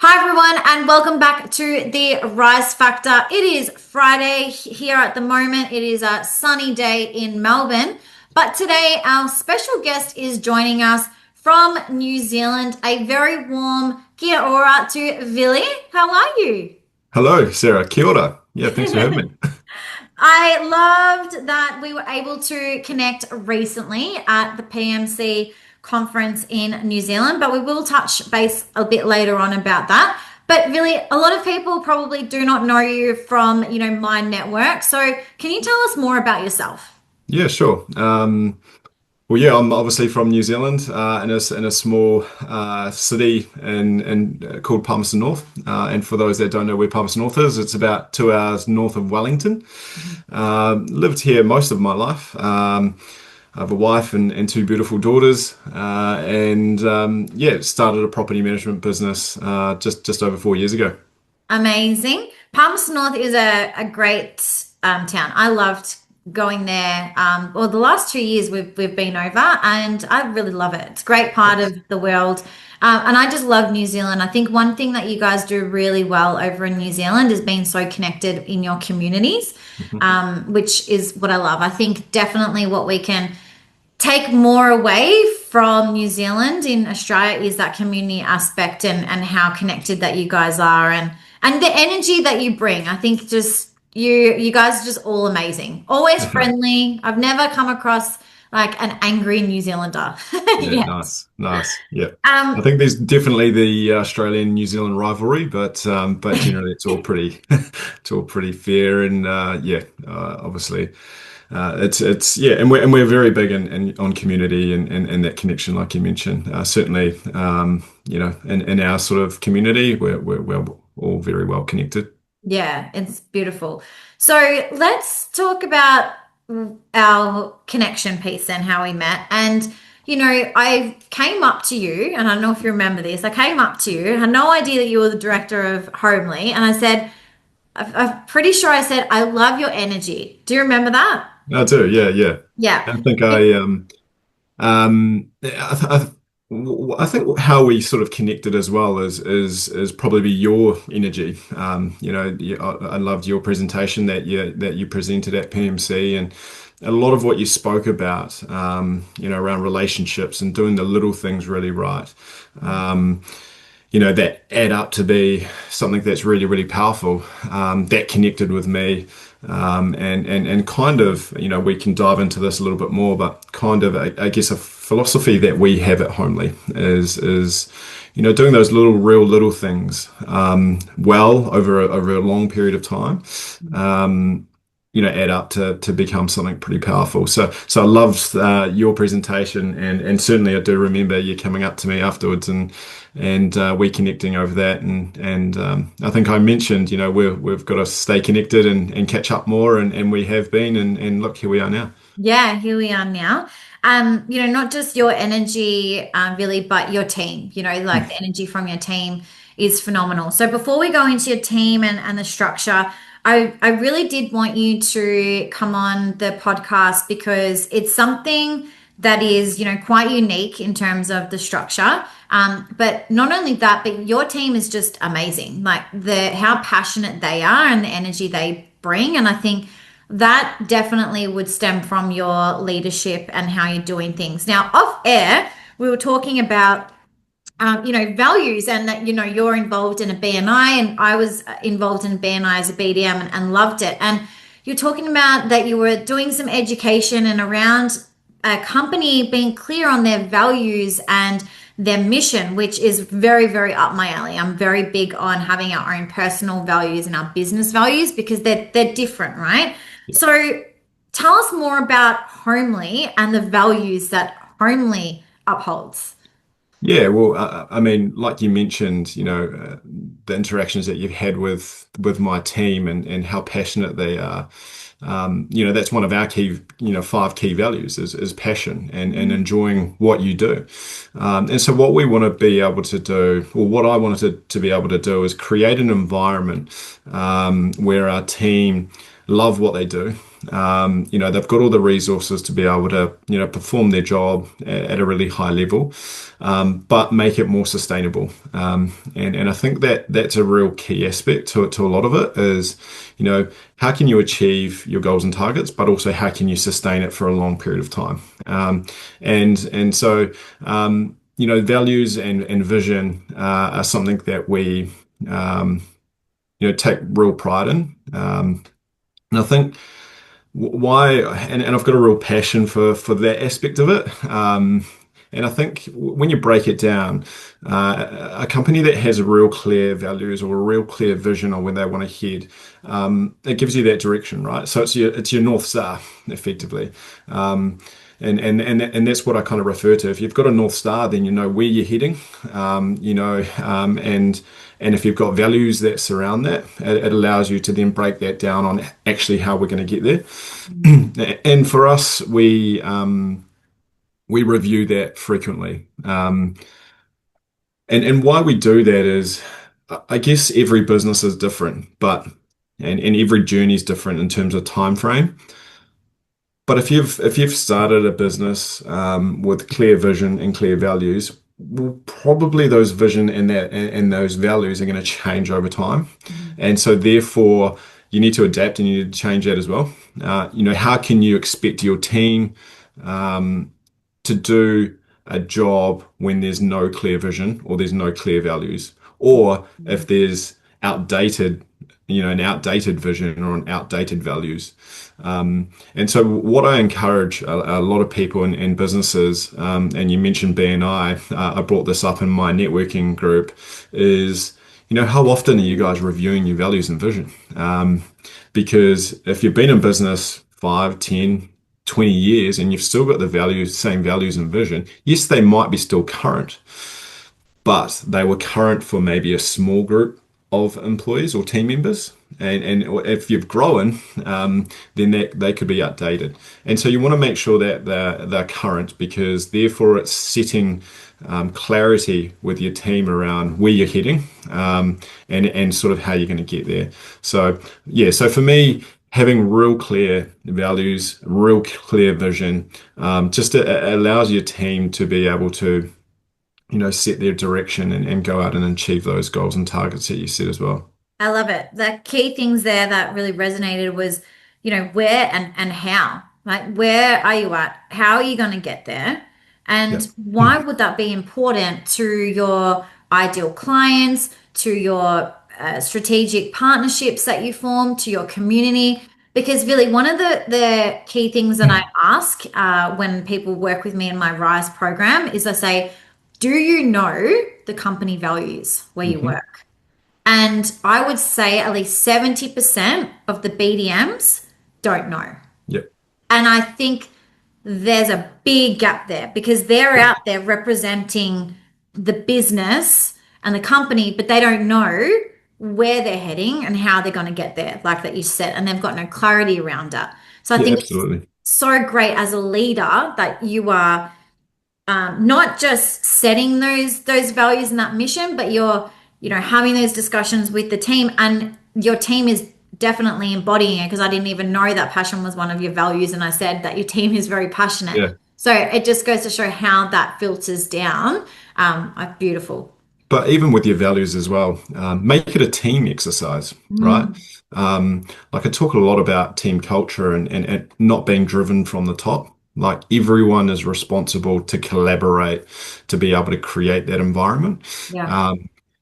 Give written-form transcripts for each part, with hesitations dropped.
Hi everyone, and welcome back to the Rise Factor. It is Friday here at the moment. It is a sunny day in Melbourne, but today our special guest is joining us from New Zealand. A very warm kia ora to Villi. How are you? Hello, Sarah. Kia ora. Yeah, thanks for having me. I loved that we were able to connect recently at the PMC conference in New Zealand, but we will touch base a bit later on about that. But really, a lot of people probably do not know you from, my network. So can you tell us more about yourself? Yeah, sure. Well, yeah, I'm obviously from New Zealand, in a small city in called Palmerston North. And for those that don't know where Palmerston North is, it's about 2 hours north of Wellington. Lived here most of my life. I have a wife and two beautiful daughters, and yeah, started a property management business just over 4 years ago. Amazing. Palmerston North is a great town. I loved going there. Well, the last 2 years we've been over, and I really love it. It's a great part of the world. And I just love New Zealand. I think one thing that you guys do really well over in New Zealand is being so connected in your communities, which is what I love. I think definitely what we can take more away from New Zealand in Australia is that community aspect and how connected that you guys are and the energy that you bring. I think just you guys are just all amazing. Always friendly. I've never come across like an angry New Zealander. Yeah, Yeah. nice, nice. Yeah, I Um, think there's definitely the Australian-New Zealand rivalry, but generally it's all pretty it's all pretty fair and yeah, obviously it's yeah, and we're very big in on community and that connection, like you mentioned. Certainly, in our sort of community, we're all very well connected. yeah, it's beautiful. So let's talk about our connection piece and how we met. And, I came up to you, and I don't know if you remember this. I came up to you, had no idea that you were the director of Homely, and I said, I'm pretty sure I said, I love your energy. Do you remember that? I do, yeah, yeah. Yeah. I think I think how we sort of connected as well is probably your energy. I loved your presentation that you presented at PMC, and a lot of what you spoke about, around relationships and doing the little things really right. Um, that add up to be something that's really, really powerful. That connected with me. And kind of, we can dive into this a little bit more, but kind of, I guess, a philosophy that we have at Homely is doing those real little things, well over a long period of time. Add up to become something pretty powerful. So I loved your presentation, and certainly I do remember you coming up to me afterwards and we connecting over that, and I think I mentioned, we've got to stay connected and catch up more, and we have been, and look, here we are now. Yeah, here we are now. Not just your energy, really, but your team, like the energy from your team is phenomenal. So before we go into your team and the structure, I really did want you to come on the podcast because it's something that is, quite unique in terms of the structure. But not only that, but your team is just amazing. Like how passionate they are and the energy they bring. And I think that definitely would stem from your leadership and how you're doing things. Now, off air, we were talking about values and that, you're involved in a BNI and I was involved in BNI as a BDM and loved it. And you're talking about that you were doing some education and around a company being clear on their values and their mission, which is very, very up my alley. I'm very big on having our own personal values and our business values because they're different, right? So tell us more about Homely and the values that Homely upholds. Yeah, well, I mean, like you mentioned, the interactions that you've had with my team and how passionate they are. That's one of our key, 5 key values is passion and enjoying what you do. And so what we want to be able to do, or what I wanted to be able to do is create an environment where our team love what they do. They've got all the resources to be able to, perform their job at a really high level, but make it more sustainable. And I think that that's a real key aspect to a lot of it is, how can you achieve your goals and targets, but also how can you sustain it for a long period of time? And so values and vision are something that we, take real pride in. And I think why, and I've got a real passion for that aspect of it. And I think when you break it down, a company that has real clear values or a real clear vision on where they want to head, it gives you that direction, right? So it's your North Star, effectively. And that's what I kind of refer to. If you've got a North Star, then you know where you're heading, and if you've got values that surround that, it allows you to then break that down on actually how we're going to get there. And for us, we review that frequently. And why we do that is, I guess every business is different, and every journey is different in terms of time frame. But if you've started a business with clear vision and clear values, well, probably those vision and those values are going to change over time, and so therefore you need to adapt and you need to change that as well. How can you expect your team to do a job when there's no clear vision or there's no clear values, or if there's an outdated vision or an outdated values. And so what I encourage a lot of people in businesses, and you mentioned BNI, I brought this up in my networking group, is, how often are you guys reviewing your values and vision? Because if you've been in business 5, 10, 20 years and you've still got same values and vision, yes, they might be still current, but they were current for maybe a small group of employees or team members. And if you've grown, then they could be outdated. And so you want to make sure that they're current, because therefore it's setting clarity with your team around where you're heading, and sort of how you're going to get there. So yeah, so for me, having real clear values, real clear vision, just allows your team to be able to set their direction and go out and achieve those goals and targets that you set as well. I love it. The key things there that really resonated was, where and how. Like, where are you at? How are you going to get there? Yeah. And why would that be important to your ideal clients, to your strategic partnerships that you form, to your community? Because really, one of the key things that I ask when people work with me in my RISE program is I say, do you know the company values where you Mhm. work? And I would say at least 70% of the BDMs don't know. Yep. And I think there's a big gap there because they're Yep. out there representing the business and the company, but they don't know where they're heading and how they're going to get there, like that you said, and they've got no clarity around it. So I Yeah, think it's absolutely. so great as a leader that you are not just setting those values and that mission, but you're having those discussions with the team, and your team is definitely embodying it, because I didn't even know that passion was one of your values, and I said that your team is very passionate. Yeah. So it just goes to show how that filters down. Beautiful. But even with your values as well, make it a team exercise, right? Mm, Like I talk a lot about team culture and it not being driven from the top. Like everyone is responsible to collaborate to be able to create that environment. yeah.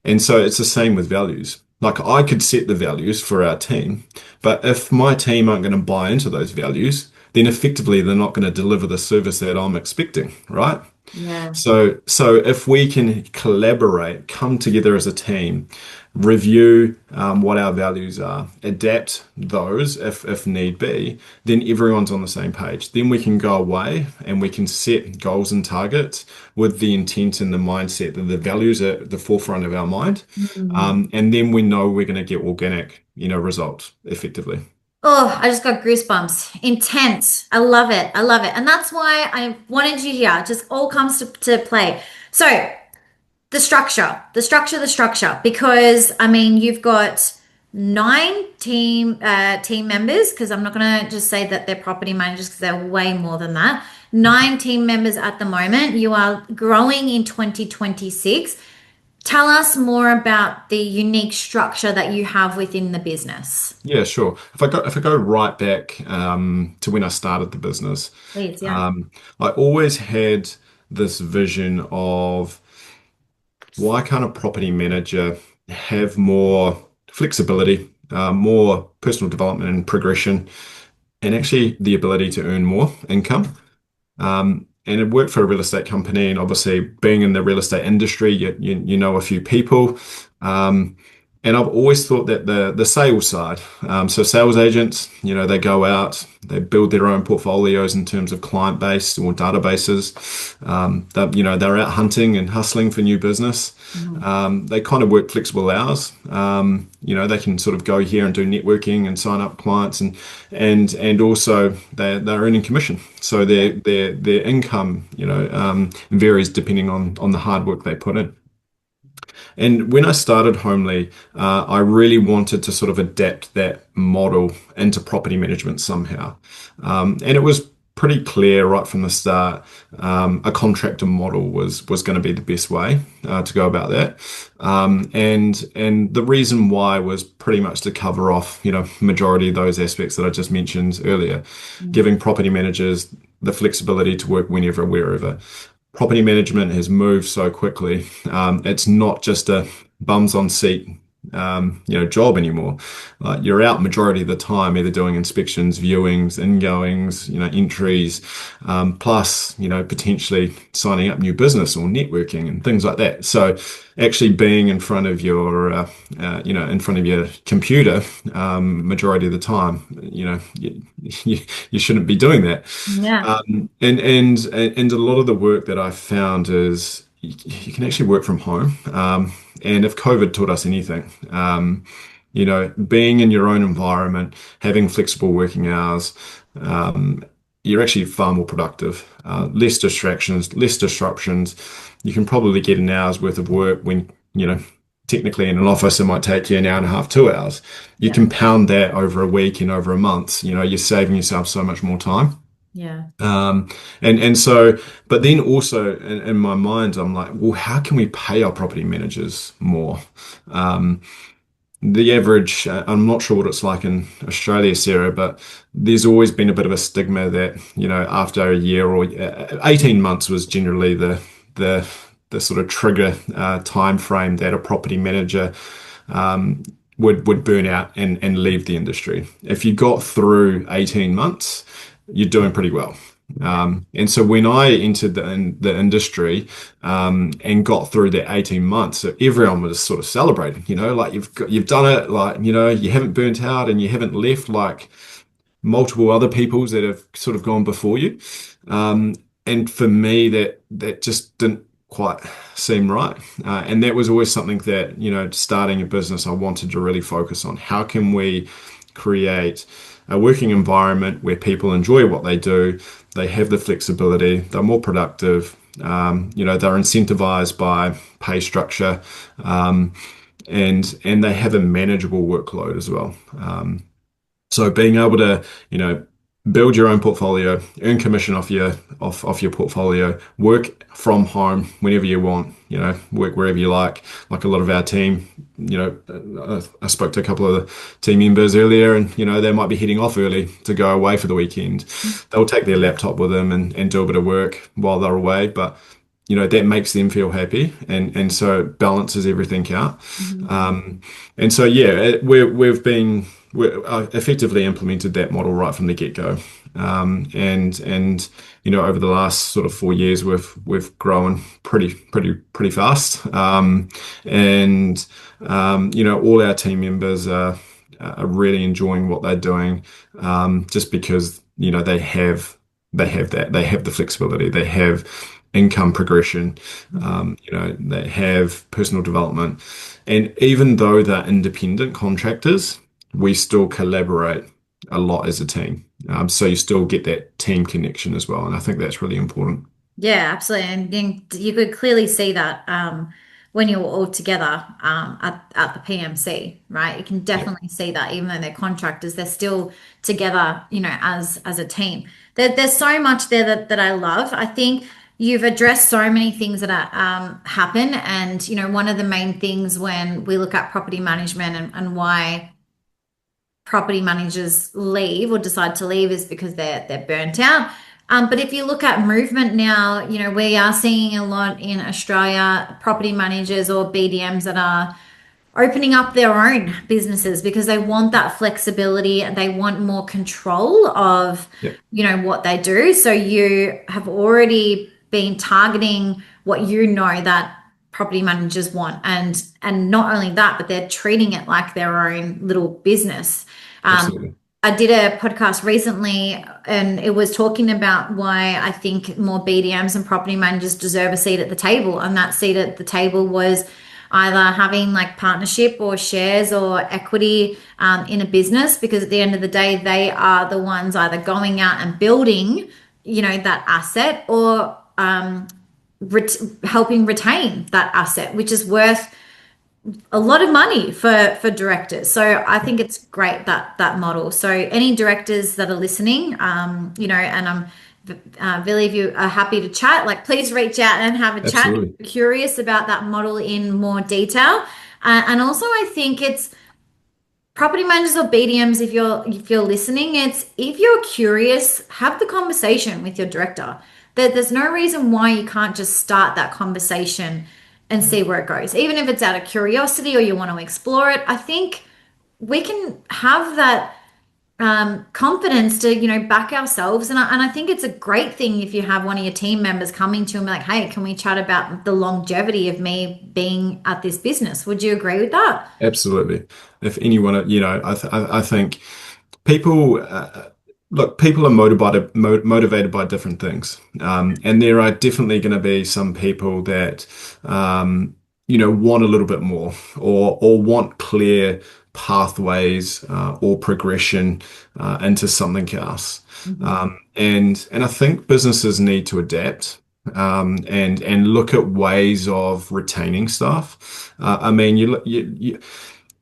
And so it's the same with values. Like I could set the values for our team, but if my team aren't going to buy into those values, then effectively they're not going to deliver the service that I'm expecting, right? Yeah. So if we can collaborate, come together as a team, review what our values are, adapt those if need be, then everyone's on the same page. Then we can go away and we can set goals and targets with the intent and the mindset that the values are at the forefront of our mind. Mm. And then we know we're going to get organic, results effectively. Oh, I just got goosebumps. Intense. I love it. I love it. And that's why I wanted you here. It just all comes to play. So, the structure, because I mean, you've got 9 team members, because I'm not going to just say that they're property managers because they're way more than that. 9 team members at the moment. You are growing in 2026. Tell us more about the unique structure that you have within the business. Yeah, sure. If I go right back to when I started the business, Please, yeah. um, I always had this vision of why can't a property manager have more flexibility, more personal development and progression, and actually the ability to earn more income. And it worked for a real estate company, and obviously being in the real estate industry, you know a few people. Um, and I've always thought that the sales side, so sales agents, they go out, they build their own portfolios in terms of client base or databases. They're out hunting and hustling for new business. Mhm. They kind of work flexible hours. They can sort of go here and do networking and sign up clients, and also they're earning commission. So their income, varies depending on the hard work they put in. And when I started Homely, I really wanted to sort of adapt that model into property management somehow. And it was pretty clear right from the start, a contractor model was going to be the best way to go about that. And the reason why was pretty much to cover off, majority of those aspects that I just mentioned earlier, Mhm. giving property managers the flexibility to work whenever, wherever. Property management has moved so quickly. It's not just a bums on seat, job anymore. You're out majority of the time, either doing inspections, viewings, ingoings, entries, plus, potentially signing up new business or networking and things like that. So actually being in front of in front of your computer, majority of the time, you shouldn't be doing that. Yeah. And a lot of the work that I've found is you can actually work from home. And if COVID taught us anything, being in your own environment, having flexible working hours, you're actually far more productive. Less distractions, less disruptions. You can probably get an hour's worth of work when, technically in an office it might take you an hour and a half, 2 hours. You Yeah. compound that over a week and over a month, you're saving yourself so much more time. Yeah. Um, and so, but then also in my mind, I'm like, well, how can we pay our property managers more? Um, the average, I'm not sure what it's like in Australia, Sarah, but there's always been a bit of a stigma that, after a year or 18 months was generally the the sort of trigger time frame that a property manager um, would burn out and leave the industry. If you got through 18 months, you're doing pretty well. Yeah. And so when I entered the industry and got through the 18 months, so everyone was sort of celebrating, like you've done it, like, you haven't burnt out and you haven't left like multiple other peoples that have sort of gone before you. Um, and for me, that just didn't quite seem right. And that was always something that, starting a business, I wanted to really focus on. How can we create a working environment where people enjoy what they do, they have the flexibility, they're more productive, they're incentivized by pay structure, and they have a manageable workload as well. So being able to, build your own portfolio, earn commission off your portfolio, work from home whenever you want, work wherever you like a lot of our team, I spoke to a couple of the team members earlier and, they might be heading off early to go away for the weekend. They'll take their laptop with them and do a bit of work while they're away, but that makes them feel happy and so it balances everything out. Mhm. And so yeah, we've effectively implemented that model right from the get-go. And over the last sort of 4 years, we've grown pretty fast. And all our team members are really enjoying what they're doing, just because they have the flexibility, they have income progression, Mhm. they have personal development, and even though they're independent contractors, we still collaborate a lot as a team. So you still get that team connection as well, and I think that's really important. Yeah, absolutely. And you could clearly see that. when you're all together at the PMC, right? You can Yeah, definitely see that even though they're contractors, they're still together, as a team. There's so much there that I love. I think you've addressed so many things that happen, and one of the main things when we look at property management and why property managers leave or decide to leave is because they're burnt out. But if you look at movement now, we are seeing a lot in Australia, property managers or BDMs that are opening up their own businesses because they want that flexibility and they want more control of, yeah, what they do. So you have already been targeting what that property managers want, and not only that, but they're treating it like their own little business. absolutely. I did a podcast recently and it was talking about why I think more BDMs and property managers deserve a seat at the table. And that seat at the table was either having like partnership or shares or equity in a business, because at the end of the day, they are the ones either going out and building, that asset, or helping retain that asset, which is worth a lot of money for directors. So I think it's great that model. So any directors that are listening, and Villi, if you are happy to chat, like please reach out and have a chat. If Absolutely. you're curious about that model in more detail. And also, I think it's property managers or BDMs, if you're listening, it's if you're curious, have the conversation with your director. There's no reason why you can't just start that conversation and see where it goes. Even if it's out of curiosity or you want to explore it, I think we can have that confidence to back ourselves, and I think it's a great thing if you have one of your team members coming to you and be like, hey, can we chat about the longevity of me being at this business? Would you agree with that? Absolutely. If anyone, I think people, look, people are motivated by different things. And there are definitely going to be some people that, want a little bit more or want clear pathways or progression into something else. Mhm. And I think businesses need to adapt. And look at ways of retaining staff. I mean,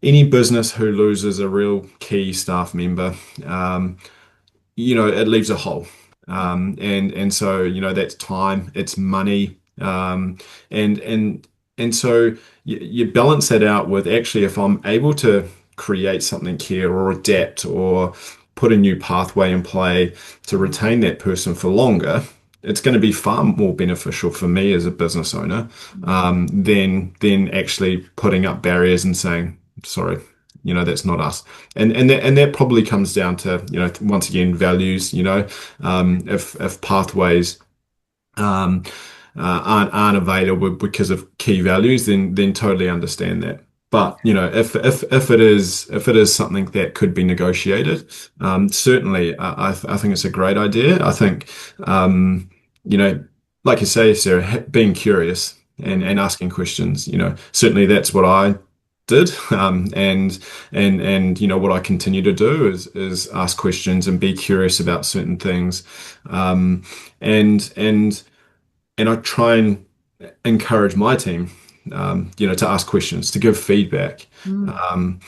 any business who loses a real key staff member, it leaves a hole. And so, that's time, it's money. And and so you balance that out with actually if I'm able to create something here or adapt or put a new pathway in play to retain that person for longer, it's going to be far more beneficial for me as a business owner than actually putting up barriers and saying, sorry, that's not us. And that probably comes down to, once again, values, if pathways um, aren't available because of key values, then totally understand that. But if it is something that could be negotiated, certainly I think it's a great idea. I think you know, like you say, Sarah, being curious and asking questions, certainly that's what I did, and what I continue to do is ask questions and be curious about certain things, um, and and and I try and encourage my team, to ask questions, to give feedback. Mm. Um,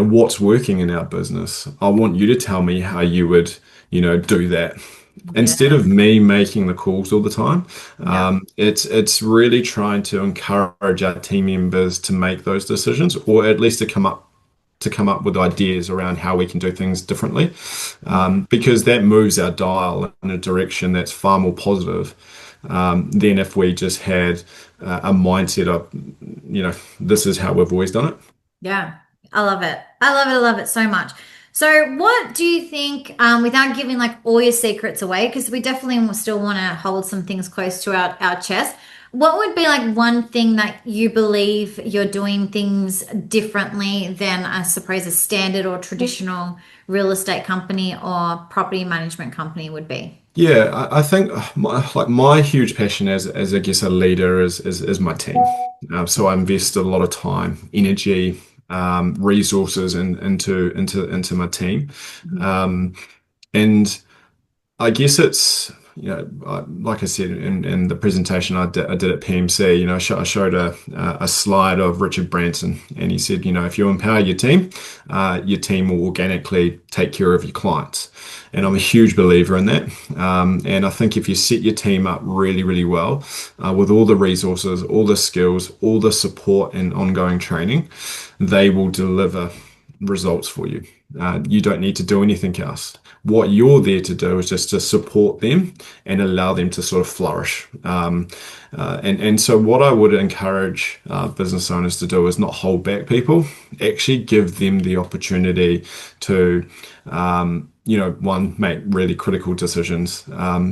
what's working in our business? I want you to tell me how you would, do that. Instead Yeah. of me making the calls all the time, Yeah. it's really trying to encourage our team members to make those decisions, or at least to come up with ideas around how we can do things differently, because that moves our dial in a direction that's far more positive than if we just had a mindset of, this is how we've always done it. Yeah, I love it. I love it. I love it so much. So, what do you think, without giving like all your secrets away, because we definitely will still want to hold some things close to our chest, what would be like one thing that you believe you're doing things differently than, I suppose, a standard or traditional real estate company or property management company would be? Yeah, I think my huge passion as I guess a leader is my team. So I invest a lot of time, energy, resources into my team. Mhm. Um, and I guess it's like I said in the presentation I did at PMC, I showed a slide of Richard Branson, and he said, if you empower your team will organically take care of your clients. And I'm a huge believer in that. And I think if you set your team up really, really well, with all the resources, all the skills, all the support and ongoing training, they will deliver results for you. You don't need to do anything else. What you're there to do is just to support them and allow them to sort of flourish. And so what I would encourage business owners to do is not hold back people, actually give them the opportunity to, one, make really critical decisions,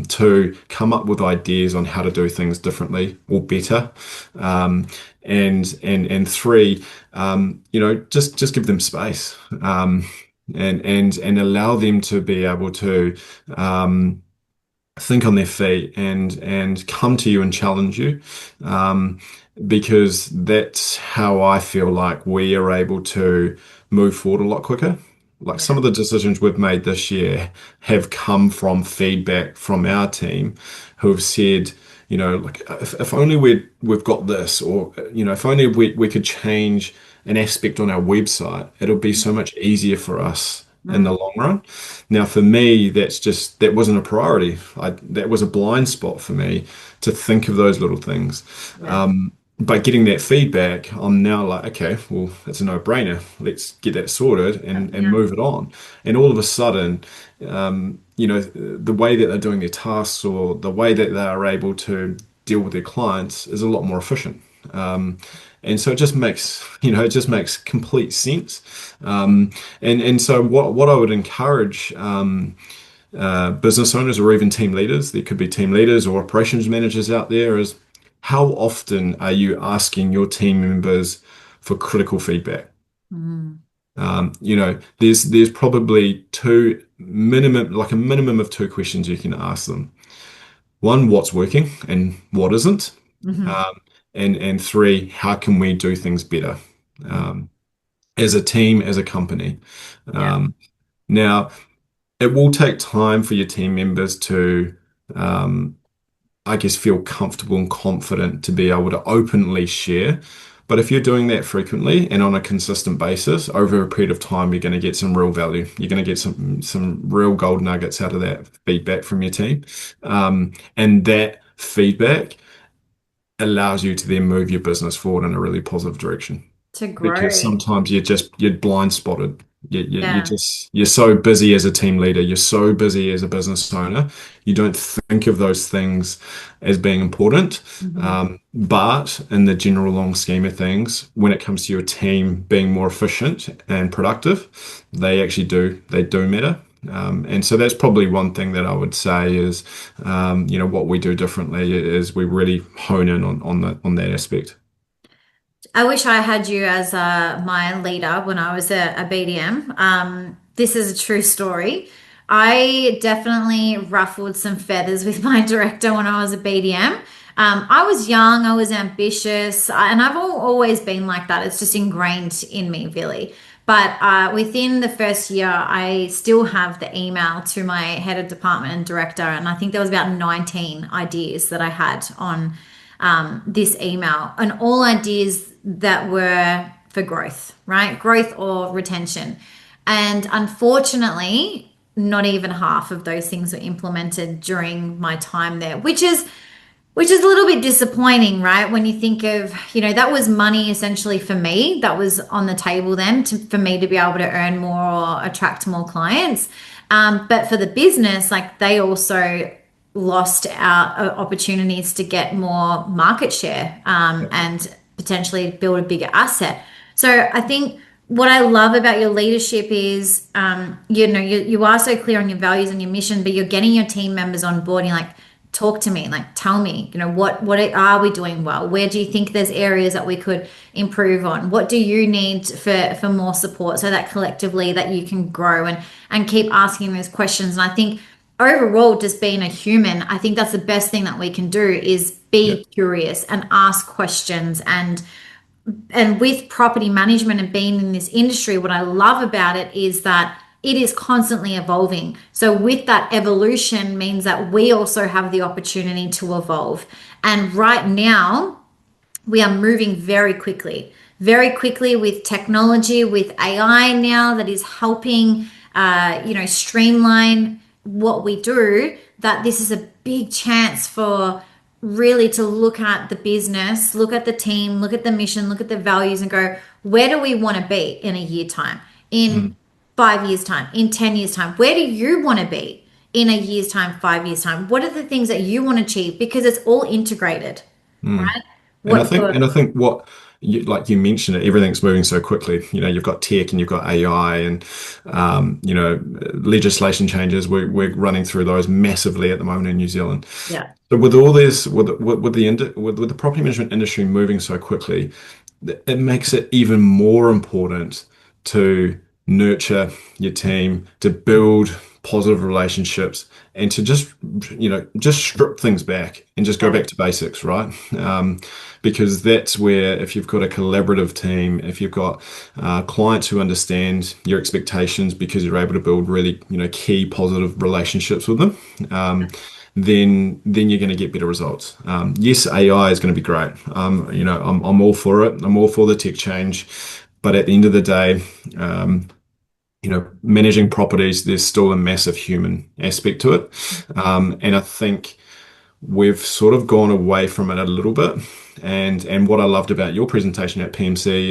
two, come up with ideas on how to do things differently or better, and three, just give them space, and allow them to be able to think on their feet and come to you and challenge you, because that's how I feel like we are able to move forward a lot quicker. Like some Yeah. of the decisions we've made this year have come from feedback from our team who have said, like if only we've got this, or if only we could change an aspect on our website, it'll be so much easier for us in the Mm, long run. Now, for me, that wasn't a priority. That was a blind spot for me to think of those little things. yeah. But getting that feedback, I'm now like, okay, well, it's a no-brainer. Let's get that sorted and Yeah. move it on. And all of a sudden, the way that they're doing their tasks or the way that they are able to deal with their clients is a lot more efficient. And so it just makes complete sense. And so what I would encourage business owners or even team leaders, there could be team leaders or operations managers out there, is how often are you asking your team members for critical feedback? Mm, There's probably a minimum of two questions you can ask them. One, what's working and what isn't? mhm. Um, and three, how can we do things better, Mm, um, as a team, as a company? yeah. Um, Now, it will take time for your team members to, um, I guess, feel comfortable and confident to be able to openly share. But if you're doing that frequently and on a consistent basis over a period of time, you're going to get some real value. You're going to get some real gold nuggets out of that feedback from your team, and that feedback allows you to then move your business forward in a really positive direction. To Because grow. sometimes you're blind spotted. Yeah. You're so busy as a team leader, you're so busy as a business owner, you don't think of those things as being important. Mhm. But in the general long scheme of things, when it comes to your team being more efficient and productive, they do matter. And so that's probably one thing that I would say is, what we do differently is we really hone in on that aspect. I wish I had you as my leader when I was a BDM. This is a true story. I definitely ruffled some feathers with my director when I was a BDM. I was young, I was ambitious, and I've always been like that. It's just ingrained in me, Villi. But within the first year, I still have the email to my head of department and director, and I think there was about 19 ideas that I had on this email, and all ideas that were for growth, right? Growth or retention. And unfortunately, not even half of those things were implemented during my time there, which is a little bit disappointing, right? When you think of, that was money essentially for me that was on the table then for me to be able to earn more or attract more clients. But for the business, like they also lost out opportunities to get more market share, and potentially build a bigger asset. So I think what I love about your leadership is, you are so clear on your values and your mission, but you're getting your team members on board. And you're like, talk to me, like tell me, what are we doing well? Where do you think there's areas that we could improve on? What do you need for more support so that collectively that you can grow and keep asking those questions? And I think overall, just being a human, I think that's the best thing that we can do is Yeah. be curious and ask questions. And with property management and being in this industry, what I love about it is that it is constantly evolving. So with that evolution means that we also have the opportunity to evolve. And right now, we are moving very quickly with technology, with AI now that is helping, streamline what we do. That this is a big chance for really to look at the business, look at the team, look at the mission, look at the values, and go, where do we want to be in a year time, in Mm, 5 years time, in 10 years time? Where do you want to be in a year's time, 5 years time? What are the things that you want to achieve? Because it's all integrated, mm. right? And I What think, you're, and I think what you, like you mentioned, it, everything's moving so quickly. You know, you've got tech and you've got AI and legislation changes. We're running through those massively at the moment in New Zealand. yeah, So with all this, with the property management industry moving so quickly, it makes it even more important to nurture your team, to build positive relationships, and to just strip things back and just go yeah, back to basics, right? Because that's where, if you've got a collaborative team, if you've got clients who understand your expectations because you're able to build really, key positive relationships with them, then you're going to get better results. Yes, AI is going to be great. I'm all for it. I'm all for the tech change, but at the end of the day, managing properties, there's still a massive human aspect to it, and I think we've sort of gone away from it a little bit. And what I loved about your presentation at PMC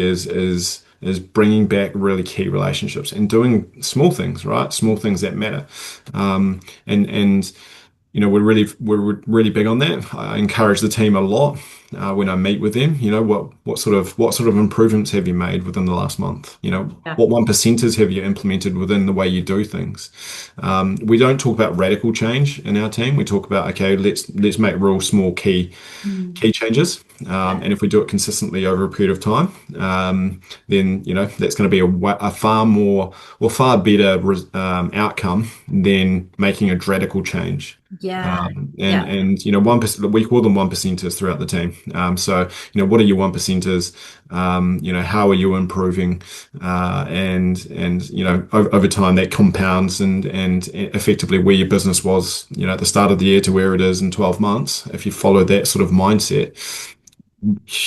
is bringing back really key relationships and doing small things, right? Small things that matter. And we're really big on that. I encourage the team a lot when I meet with them. What sort of improvements have you made within the last month? yeah, What one percenters have you implemented within the way you do things? We don't talk about radical change in our team. We talk about, okay, let's make real small key changes. yeah, And if we do it consistently over a period of time, then that's going to be a far better outcome than making a radical change. yeah, And 1%, we call them one percenters throughout the team. So what are your one percenters? How are you improving? And over time that compounds and effectively where your business was at the start of the year to where it is in 12 months. If you follow that sort of mindset,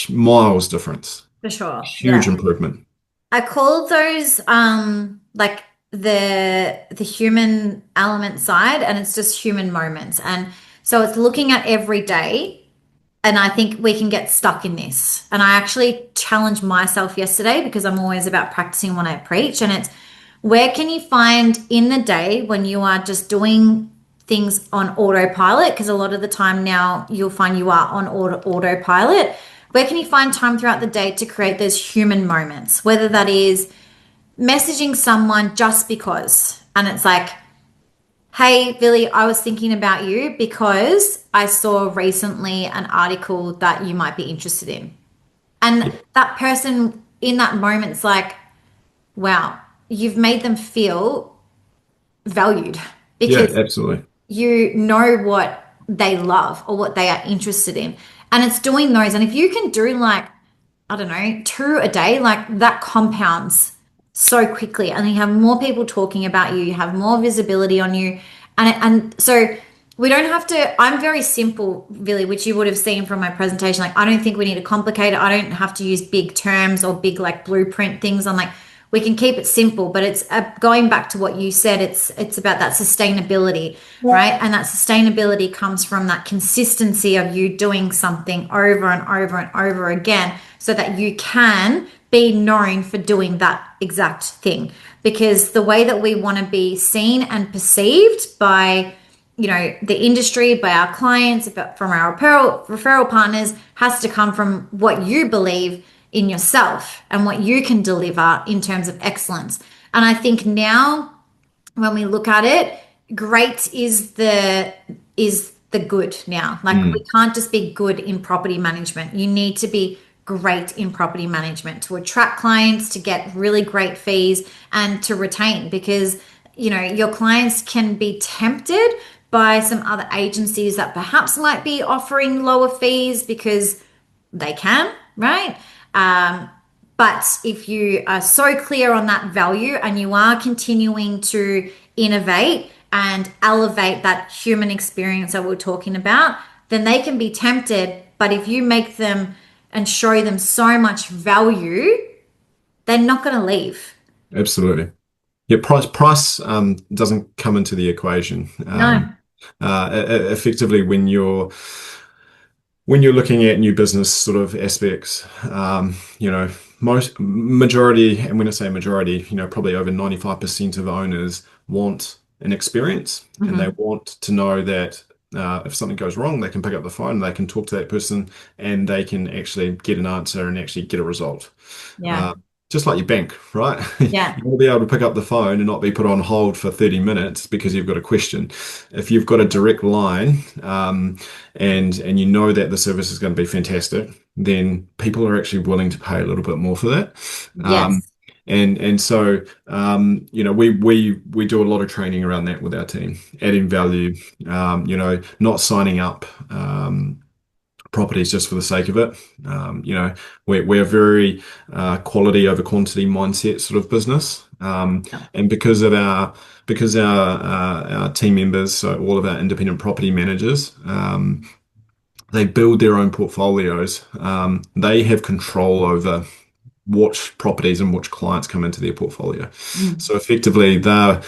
miles difference, for sure. Yeah. huge improvement. I call those like the human element side, and it's just human moments. And so it's looking at every day, and I think we can get stuck in this. And I actually challenged myself yesterday because I'm always about practicing what I preach, and it's where can you find in the day when you are just doing things on autopilot, because a lot of the time now you'll find you are on autopilot. Where can you find time throughout the day to create those human moments, whether that is messaging someone just because, and it's like, hey, Villi, I was thinking about you because I saw recently an article that you might be interested in. And Yeah, that person in that moment's like, wow, you've made them feel valued yeah, because absolutely. you know what they love or what they are interested in. And it's doing those. And if you can do like, I don't know, two a day, like that compounds so quickly. And you have more people talking about you, you have more visibility on you. And so we don't have to, I'm very simple, really, which you would have seen from my presentation. Like, I don't think we need to complicate it. I don't have to use big terms or big like blueprint things. I'm like, we can keep it simple, but it's going back to what you said. It's about that sustainability, right? And that sustainability comes from that consistency of you doing something over and over and over again, so that you can be known for doing that exact thing. Because the way that we want to be seen and perceived by the industry, by our clients, from our referral partners, has to come from what you believe in yourself and what you can deliver in terms of excellence. And I think now when we look at it, great is the good now. Like, we Mm. can't just be good in property management. You need to be great in property management to attract clients, to get really great fees, and to retain, because your clients can be tempted by some other agencies that perhaps might be offering lower fees because they can, right? But if you are so clear on that value and you are continuing to innovate and elevate that human experience that we're talking about, then they can be tempted. But if you make them and show them so much value, they're not going to leave. Absolutely. Yeah, price doesn't come into the equation. No. Effectively, when you're looking at new business sort of aspects, most majority, and when I say majority, probably over 95% of owners want an experience, and they Hmm. want to know that if something goes wrong, they can pick up the phone, they can talk to that person, and they can actually get an answer and actually get a result. Yeah. Uh, just like your bank, right? Yeah. You want to be able to pick up the phone and not be put on hold for 30 minutes because you've got a question. If you've got a direct line, and you know that the service is going to be fantastic, then people are actually willing to pay a little bit more for that. Um, Yes. and so we do a lot of training around that with our team, adding value, not signing up properties just for the sake of it. We're very quality over quantity mindset sort of business. And because our team members, so all of our independent property managers, they build their own portfolios. They have control over which properties and which clients come into their portfolio. Mm. So effectively, they're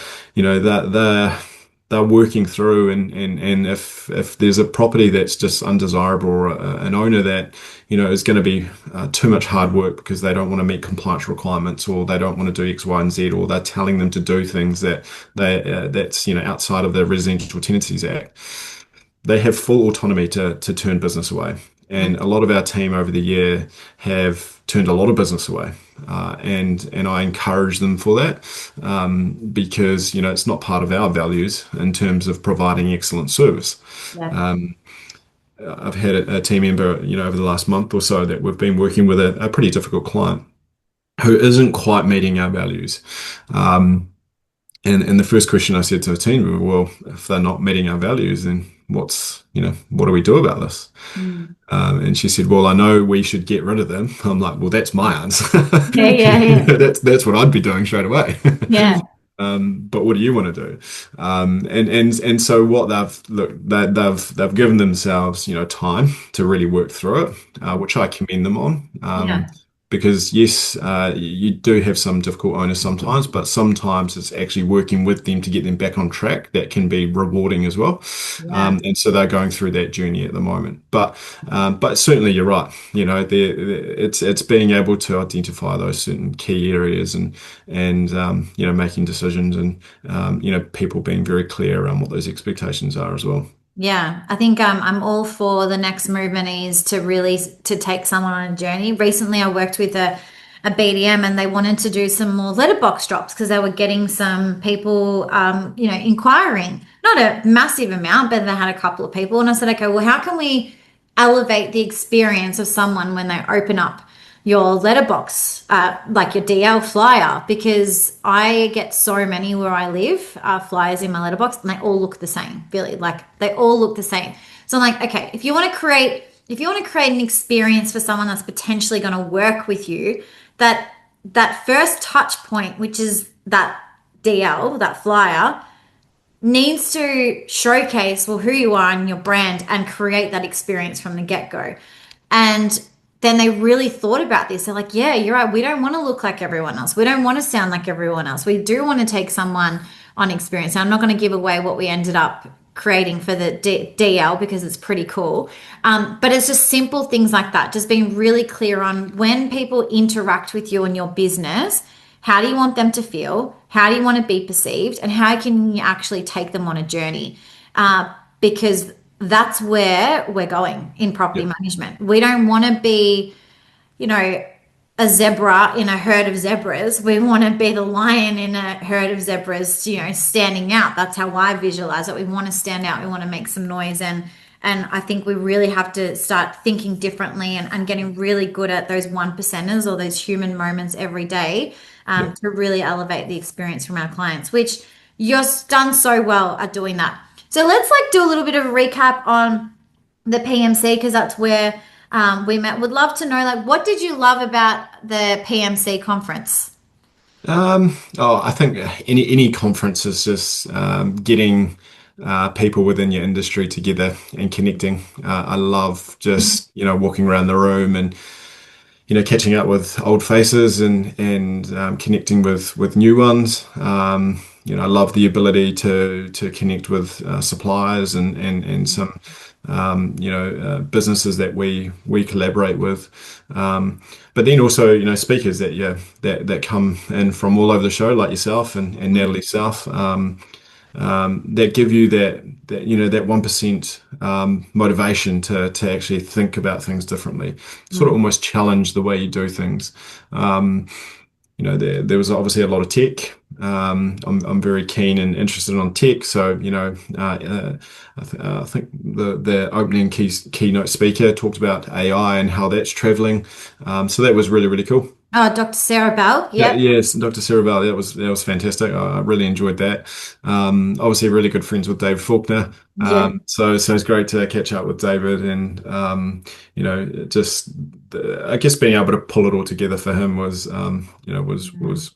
working through, and if there's a property that's just undesirable, or an owner that is going to be too much hard work because they don't want to meet compliance requirements, or they don't want to do X, Y, and Z, or they're telling them to do things that's outside of the Residential Tenancies Act, they have full autonomy to turn business away. And a lot of our team over the year have turned a lot of business away. And I encourage them for that, because it's not part of our values in terms of providing excellent service. Yeah. I've had a team member, over the last month or so, that we've been working with a pretty difficult client who isn't quite meeting our values. And the first question I said to the team, well, if they're not meeting our values, then what do we do about this? Mm. And she said, well, I know we should get rid of them. I'm like, well, that's my answer. Yeah, yeah, yeah. That's what I'd be doing straight away. Yeah. But what do you want to do? And so what they've given themselves, time to really work through it, which I commend them on. Yeah. Because yes, you do have some difficult owners sometimes, but sometimes it's actually working with them to get them back on track that can be rewarding as well. Yeah. And so they're going through that journey at the moment. But certainly you're right. It's being able to identify those certain key areas, and making decisions, and people being very clear around what those expectations are as well. Yeah, I think I'm all for the next movement is to really to take someone on a journey. Recently, I worked with a BDM and they wanted to do some more letterbox drops because they were getting some people, inquiring. Not a massive amount, but they had a couple of people. And I said, okay, well, how can we elevate the experience of someone when they open up your letterbox, like your DL flyer, because I get so many where I live, flyers in my letterbox, and they all look the same, Billy. Like they all look the same. So I'm like, okay, if you want to create an experience for someone that's potentially going to work with you, that first touch point, which is that DL, that flyer, needs to showcase well who you are and your brand and create that experience from the get-go. And then they really thought about this. They're like, yeah, you're right. We don't want to look like everyone else. We don't want to sound like everyone else. We do want to take someone on experience. Now, I'm not going to give away what we ended up creating for the DL because it's pretty cool. But it's just simple things like that. Just being really clear on when people interact with you and your business, how do you want them to feel? How do you want to be perceived? And how can you actually take them on a journey? Because that's where we're going in property Yep. management. We don't want to be, you know, a zebra in a herd of zebras. We want to be the lion in a herd of zebras, standing out. That's how I visualize it. We want to stand out. We want to make some noise. And I think we really have to start thinking differently and getting really good at those one percenters or those human moments every day, Yep. to really elevate the experience from our clients, which you're done so well at doing that. So let's do a little bit of a recap on the PMC because that's where we met. Would love to know, like, what did you love about the PMC conference? I think any conference is just getting people within your industry together and connecting. I love just walking around the room and catching up with old faces and connecting with new ones. I love the ability to connect with suppliers and some businesses that we collaborate with. But then also speakers that come in from all over the show like yourself and Natalie South. That give you that 1% motivation to actually think about things differently, sort of Mm. almost challenge the way you do things. Um, there was obviously a lot of tech. I'm very keen and interested on tech, so I think the opening keynote speaker talked about AI and how that's traveling. So that was really really cool. Oh, Dr. Sarah Bell. Yeah, Yep. yes, Dr. Siravel, that was fantastic. I really enjoyed that. Obviously, really good friends with Dave Faulkner. Yeah. So it's great to catch up with David, and just I guess being able to pull it all together for him was Mm,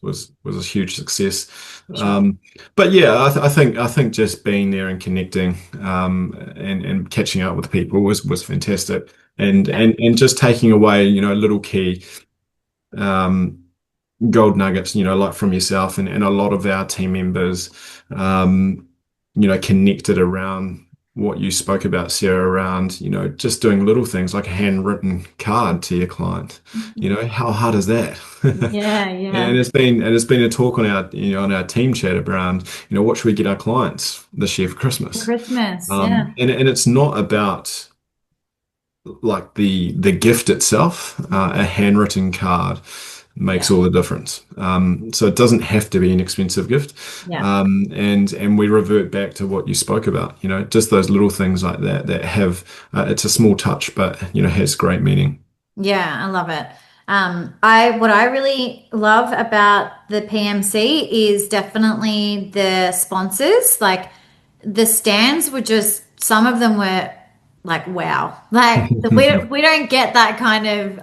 was a huge success. for sure. Um, but yeah, I think just being there and connecting and catching up with people was fantastic, and Yeah. and and just taking away little key. Um, Gold nuggets, like from yourself and a lot of our team members, connected around what you spoke about, Sarah, around, just doing little things like a handwritten card to your client. How hard is that? Yeah, And yeah. it's been a talk on our team chat around, what should we get our clients this year for Christmas? Christmas. Um, Yeah. and and it's not about like the gift itself, Mm. a handwritten card makes Yeah. all the difference. So it doesn't have to be an expensive gift. Yeah. And we revert back to what you spoke about, just those little things like that have it's a small touch, but has great meaning. Yeah, I love it. I what I really love about the PMC is definitely the sponsors. Like the stands were just some of them were like wow. Like we don't get that kind of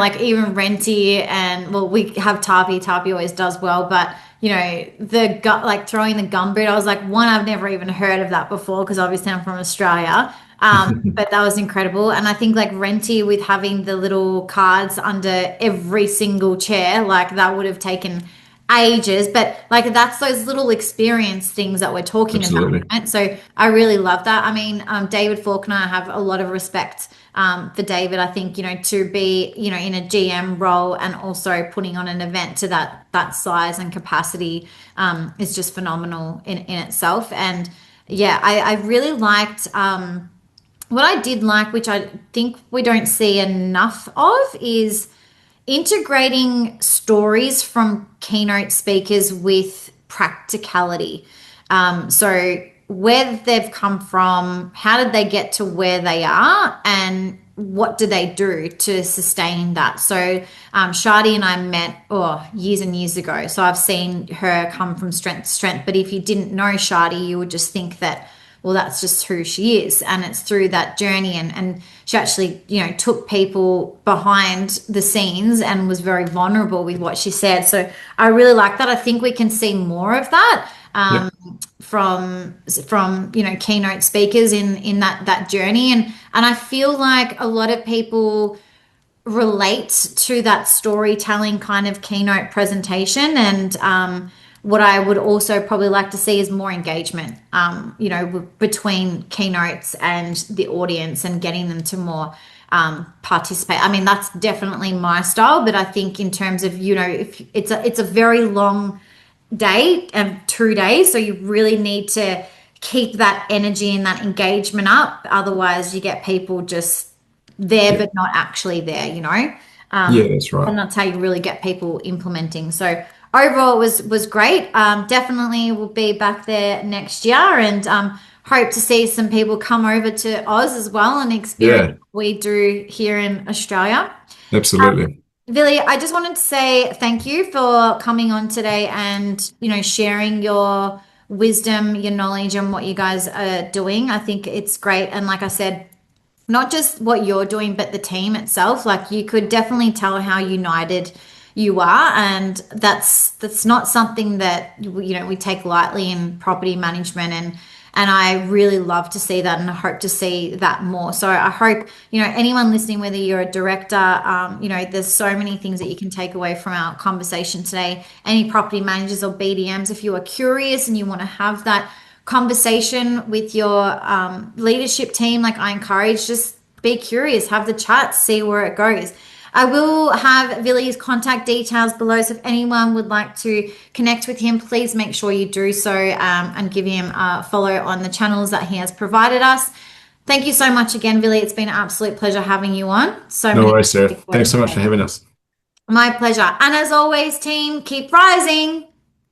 like even Renty and well we have Tarpy. Tarpy always does well, but the gut like throwing the gumboot. I was like one I've never even heard of that before because obviously I'm from Australia. But that was incredible. And I think like Renty with having the little cards under every single chair, like that would have taken ages. But like that's those little experience things that we're talking about, Absolutely. right? So I really love that. I mean, David Faulkner, I have a lot of respect for David. I think, to be, in a GM role and also putting on an event to that size and capacity is just phenomenal in itself. And yeah, I really liked what I did like, which I think we don't see enough of, is integrating stories from keynote speakers with practicality. So, where they've come from, how did they get to where they are, and what do they do to sustain that? So, Shadi and I met years and years ago. So, I've seen her come from strength to strength. But if you didn't know Shadi, you would just think that well that's just who she is and it's through that journey and she actually took people behind the scenes and was very vulnerable with what she said, so I really like that. I think we can see more of that Yep. from keynote speakers in that journey, and I feel like a lot of people relate to that storytelling kind of keynote presentation. And what I would also probably like to see is more engagement, between keynotes and the audience and getting them to more participate. I mean, that's definitely my style, but I think in terms of, if it's a very long day and 2 days, so you really need to keep that energy and that engagement up. Otherwise, you get people just there Yep. but not actually there. Yeah, that's right. And that's how you really get people implementing. So overall, it was great. Definitely will be back there next year, and hope to see some people come over to Oz as well and experience Yeah, what we do here in Australia. absolutely. Villi, I just wanted to say thank you for coming on today and, sharing your wisdom, your knowledge, and what you guys are doing. I think it's great. And like I said, not just what you're doing, but the team itself. Like you could definitely tell how united you are, and that's not something that we take lightly in property management, and I really love to see that, and I hope to see that more. So I hope anyone listening, whether you're a director, there's so many things that you can take away from our conversation today. Any property managers or BDMs, if you are curious and you want to have that conversation with your leadership team, like I encourage, just be curious, have the chat, see where it goes. I will have Villi's contact details below, so if anyone would like to connect with him, please make sure you do so, and give him a follow on the channels that he has provided us. Thank you so much again, Villi. It's been an absolute pleasure having you on. So No many worries, Sarah. words Thanks so to much for say. having us. My pleasure. And as always, team, keep rising.